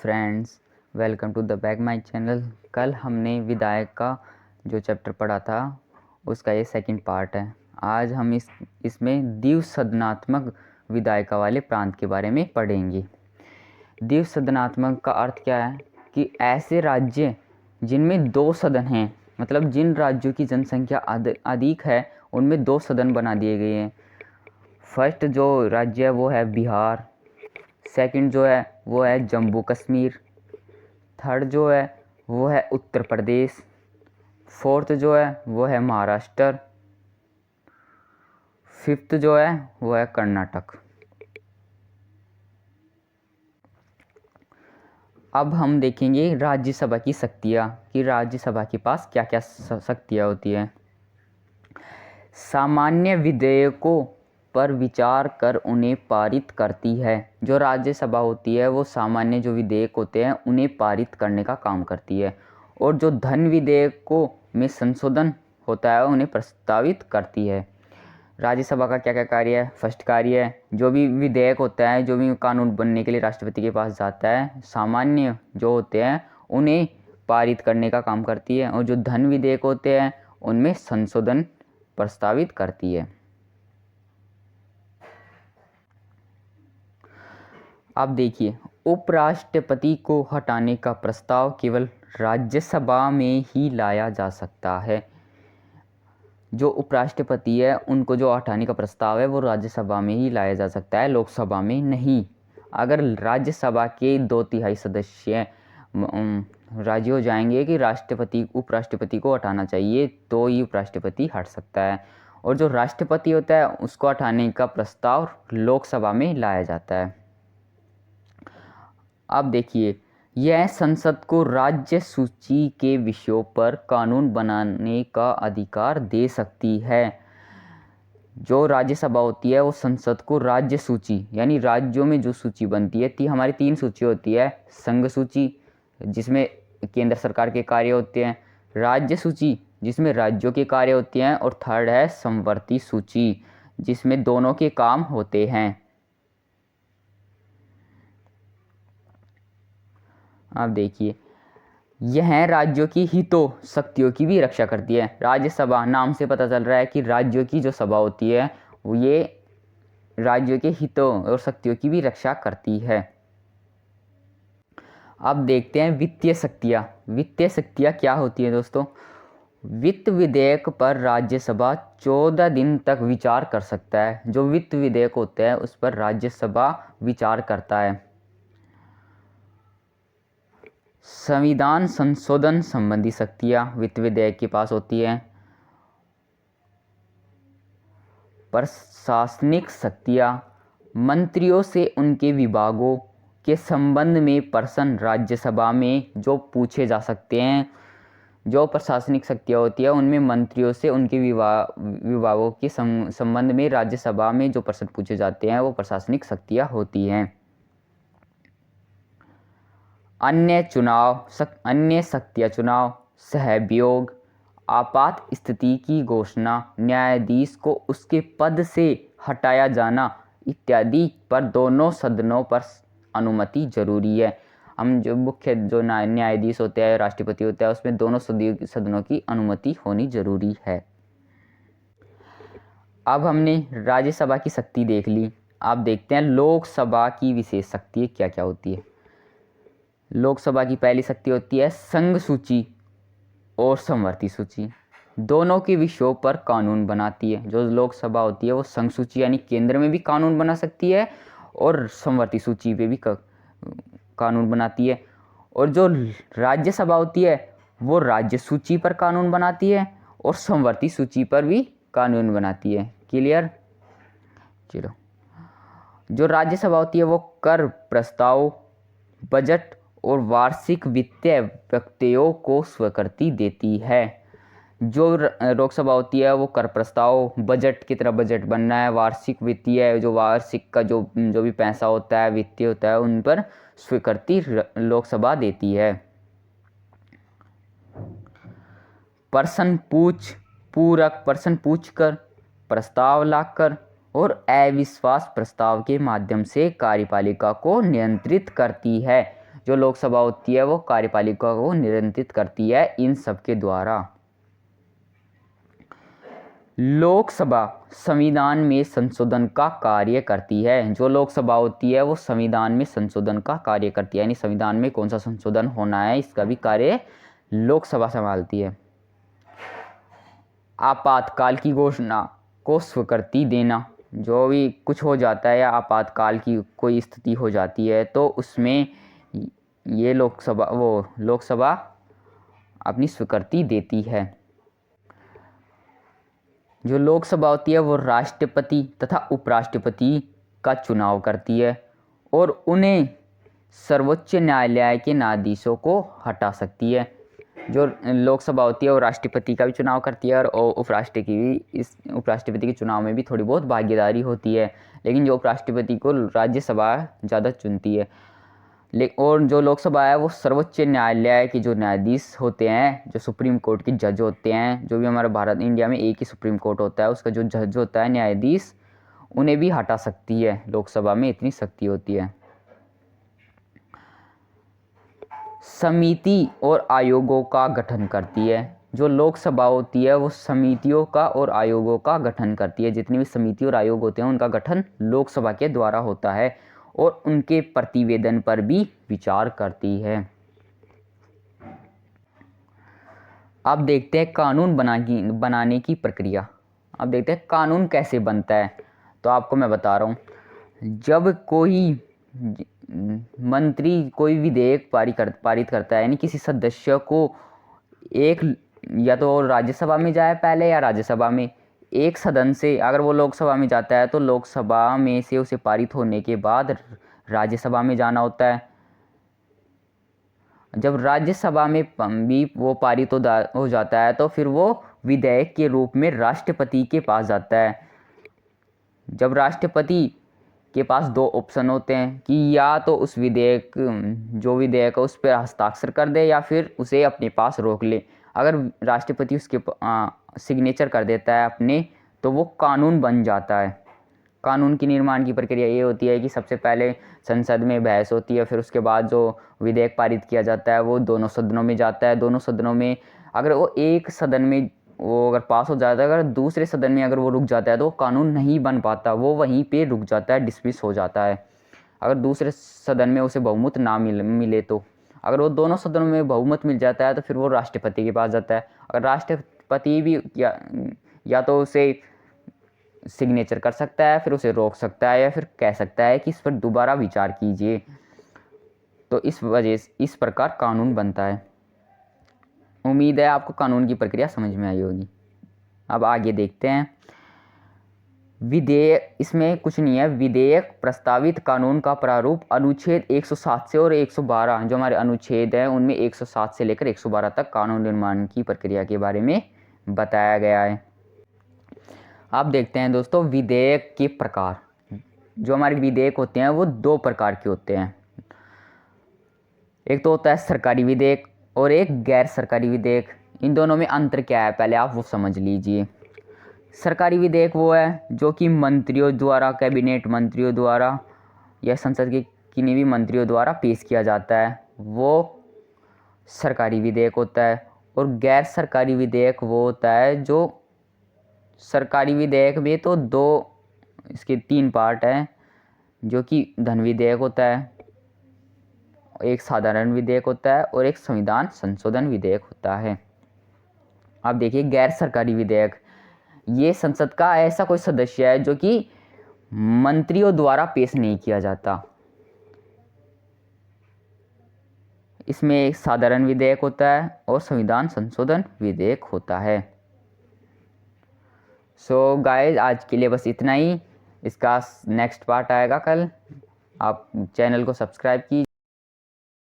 Friends, welcome to the back my channel. कल हमने विधायक का जो चैप्टर पढ़ा था उसका ये सेकंड पार्ट है। आज हम इसमें द्विसदनात्मक विधायिका वाले प्रांत के बारे में पढ़ेंगे। द्विसदनात्मक का अर्थ क्या है कि ऐसे राज्य जिनमें दो सदन हैं, मतलब जिन राज्यों की जनसंख्या अधिक है उनमें दो सदन बना दिए गए हैं। फर्स्ट जो राज्य है वो है बिहार, सेकंड जो है वो है जम्मू कश्मीर, थर्ड जो है वो है उत्तर प्रदेश, फोर्थ जो है वो है महाराष्ट्र, फिफ्थ जो है वो है कर्नाटक। अब हम देखेंगे राज्यसभा की शक्तियाँ कि राज्यसभा के पास क्या क्या शक्तियाँ होती हैं। सामान्य विधेयकों पर विचार कर उन्हें पारित करती है। जो राज्यसभा होती है वो सामान्य जो विधेयक होते हैं उन्हें पारित करने का काम करती है, और जो धन विधेयकों में संशोधन होता है उन्हें प्रस्तावित करती है। राज्यसभा का क्या क्या कार्य है? फर्स्ट कार्य है, जो भी विधेयक होता है, जो भी कानून बनने के लिए राष्ट्रपति के पास जाता है, सामान्य जो होते हैं उन्हें पारित करने का काम करती है, और जो धन विधेयक होते हैं उनमें संशोधन प्रस्तावित करती है। अब देखिए, उपराष्ट्रपति को हटाने का प्रस्ताव केवल राज्यसभा में ही लाया जा सकता है। जो उपराष्ट्रपति है उनको जो हटाने का प्रस्ताव है वो राज्यसभा में ही लाया जा सकता है, लोकसभा में नहीं। अगर राज्यसभा के 2/3 सदस्य राजी हो जाएंगे कि उपराष्ट्रपति को हटाना चाहिए तो ही उपराष्ट्रपति हट सकता है, और जो राष्ट्रपति होता है उसको हटाने का प्रस्ताव लोकसभा में लाया जाता है। अब देखिए, यह संसद को राज्य सूची के विषयों पर कानून बनाने का अधिकार दे सकती है। जो राज्यसभा होती है वो संसद को राज्य सूची, यानी राज्यों में जो सूची बनती है, हमारी 3 सूची होती है। संघ सूची जिसमें केंद्र सरकार के कार्य होते हैं, राज्य सूची जिसमें राज्यों के कार्य होते हैं, और थर्ड है समवर्ती सूची जिसमें दोनों के काम होते हैं। अब देखिए, यह राज्यों की हितों शक्तियों की भी रक्षा करती है। राज्यसभा नाम से पता चल रहा है कि राज्यों की जो सभा होती है वो ये राज्यों के हितों और शक्तियों की भी रक्षा करती है। अब देखते हैं वित्तीय शक्तियाँ। वित्तीय शक्तियाँ क्या होती है दोस्तों? वित्त विधेयक पर राज्यसभा 14 दिन तक विचार कर सकता है। जो वित्त विधेयक होते हैं उस पर राज्यसभा विचार करता है। संविधान संशोधन संबंधी शक्तियाँ वित्त विधेयक के पास होती हैं। प्रशासनिक शक्तियाँ, मंत्रियों से उनके विभागों के संबंध में प्रश्न राज्यसभा में जो पूछे जा सकते हैं। जो प्रशासनिक शक्तियाँ होती है उनमें मंत्रियों से उनके विभागों के संबंध में राज्यसभा में जो प्रश्न पूछे जाते हैं वो प्रशासनिक शक्तियाँ होती हैं। अन्य शक्तियाँ चुनाव, सहयोग, आपात स्थिति की घोषणा, न्यायाधीश को उसके पद से हटाया जाना इत्यादि पर दोनों सदनों पर अनुमति जरूरी है। हम जो मुख्य जो न्यायाधीश होते हैं, राष्ट्रपति होता है, उसमें दोनों सदनों की अनुमति होनी जरूरी है। अब हमने राज्यसभा की शक्ति देख ली। अब देखते हैं लोकसभा की विशेष शक्ति क्या क्या होती है। लोकसभा की पहली शक्ति होती है संघ सूची और समवर्ती सूची। दोनों के विषयों पर कानून बनाती है। जो लोकसभा होती है वो संघ सूची यानी केंद्र में भी कानून बना सकती है, और समवर्ती सूची पे भी कानून बनाती है। और जो राज्यसभा होती है वो राज्य सूची पर कानून बनाती है और समवर्ती सूची पर भी कानून बनाती है। क्लियर? चलो, जो राज्यसभा होती है वो कर प्रस्ताव, बजट और वार्षिक वित्तीय व्यक्तियों को स्वीकृति देती है। जो लोकसभा होती है वो कर प्रस्ताव, बजट की तरह बजट बनना है, वार्षिक वित्तीय जो वार्षिक का जो भी पैसा होता है, वित्तीय होता है, उन पर स्वीकृति लोकसभा देती है। प्रश्न पूछकर, प्रस्ताव लाकर और अविश्वास प्रस्ताव के माध्यम से कार्यपालिका को नियंत्रित करती है। जो लोकसभा होती है वो कार्यपालिका को नियंत्रित करती है इन सब के द्वारा। लोकसभा संविधान में संशोधन का कार्य करती है। जो लोकसभा होती है वो संविधान में संशोधन का कार्य करती है, यानी संविधान में कौन सा संशोधन होना है इसका भी कार्य लोकसभा संभालती है। आपातकाल की घोषणा को स्वीकृति देना, जो भी कुछ हो जाता है या आपातकाल की कोई स्थिति हो जाती है तो उसमें ये लोकसभा अपनी स्वीकृति देती है। जो लोकसभा होती है वो राष्ट्रपति तथा उपराष्ट्रपति का चुनाव करती है और उन्हें सर्वोच्च न्यायालय के न्यायाधीशों को हटा सकती है। जो लोकसभा होती है वो राष्ट्रपति का भी चुनाव करती है और उपराष्ट्रपति के चुनाव में भी थोड़ी बहुत भागीदारी होती है, लेकिन जो उपराष्ट्रपति को राज्यसभा ज़्यादा चुनती है। और जो लोकसभा है वो सर्वोच्च न्यायालय के जो न्यायाधीश होते हैं, जो सुप्रीम कोर्ट के जज होते हैं, जो भी हमारे भारत इंडिया में एक ही सुप्रीम कोर्ट होता है, उसका जो जज होता है न्यायाधीश, उन्हें भी हटा सकती है। लोकसभा में इतनी शक्ति होती है। समिति और आयोगों का गठन करती है। जो लोकसभा होती है वो समितियों का और आयोगों का गठन करती है। जितनी भी समिति और आयोग होते हैं उनका गठन लोकसभा के द्वारा होता है और उनके प्रतिवेदन पर भी विचार करती है। अब देखते हैं कानून बनाने की प्रक्रिया। अब देखते हैं कानून कैसे बनता है। तो आपको मैं बता रहा हूँ, जब कोई मंत्री कोई विधेयक पारित करता है, यानी किसी सदस्य को एक या तो राज्यसभा में जाए पहले या राज्यसभा में एक सदन से, अगर वो लोकसभा में जाता है तो लोकसभा में से उसे पारित होने के बाद राज्यसभा में जाना होता है। जब राज्यसभा में भी वो पारित हो जाता है तो फिर वो विधेयक के रूप में राष्ट्रपति के पास जाता है। जब राष्ट्रपति के पास दो ऑप्शन होते हैं कि या तो उस जो विधेयक है उस पर हस्ताक्षर कर दे या फिर उसे अपने पास रोक ले। अगर राष्ट्रपति उसके सिग्नेचर कर देता है अपने, तो वो कानून बन जाता है। कानून की निर्माण की प्रक्रिया ये होती है कि सबसे पहले संसद में बहस होती है, फिर उसके बाद जो विधेयक पारित किया जाता है वो दोनों सदनों में जाता है। दोनों सदनों में अगर वो एक सदन में वो अगर पास हो जाता है, अगर दूसरे सदन में अगर वो रुक जाता है तो वो कानून नहीं बन पाता, वो वहीं पे रुक जाता है, डिसमिस हो जाता है। अगर दूसरे सदन में उसे बहुमत ना मिले तो अगर वो दोनों सदनों में बहुमत मिल जाता है तो फिर वो राष्ट्रपति के पास जाता है। अगर राष्ट्रपति भी या तो उसे सिग्नेचर कर सकता है, फिर उसे रोक सकता है, या फिर कह सकता है कि इस पर दोबारा विचार कीजिए। तो इस वजह से इस प्रकार कानून बनता है। उम्मीद है आपको कानून की प्रक्रिया समझ में आई होगी। अब आगे देखते हैं। विधेयक, इसमें कुछ नहीं है। विधेयक प्रस्तावित कानून का प्रारूप अनुच्छेद 107 से और 112, जो हमारे अनुच्छेद हैं उनमें 107 से लेकर 112 तक कानून निर्माण की प्रक्रिया के बारे में बताया गया है। आप देखते हैं दोस्तों, विधेयक के प्रकार। जो हमारे विधेयक होते हैं वो दो प्रकार के होते हैं। एक तो होता है सरकारी विधेयक और एक गैर सरकारी विधेयक। इन दोनों में अंतर क्या है पहले आप वो समझ लीजिए। सरकारी विधेयक वो है जो कि मंत्रियों द्वारा, कैबिनेट मंत्रियों द्वारा या संसद के किन्हीं भी मंत्रियों द्वारा पेश किया जाता है, वो सरकारी विधेयक होता है। और गैर सरकारी विधेयक वो होता है जो सरकारी विधेयक में तो इसके 3 पार्ट हैं, जो कि धन विधेयक होता है, एक साधारण विधेयक होता है और एक संविधान संशोधन विधेयक होता है। अब देखिए गैर सरकारी विधेयक, ये संसद का ऐसा कोई सदस्य है जो कि मंत्रियों द्वारा पेश नहीं किया जाता। इसमें एक साधारण विधेयक होता है और संविधान संशोधन विधेयक होता है। सो गाइस, आज के लिए बस इतना ही। इसका नेक्स्ट पार्ट आएगा कल। आप चैनल को सब्सक्राइब कीजिए।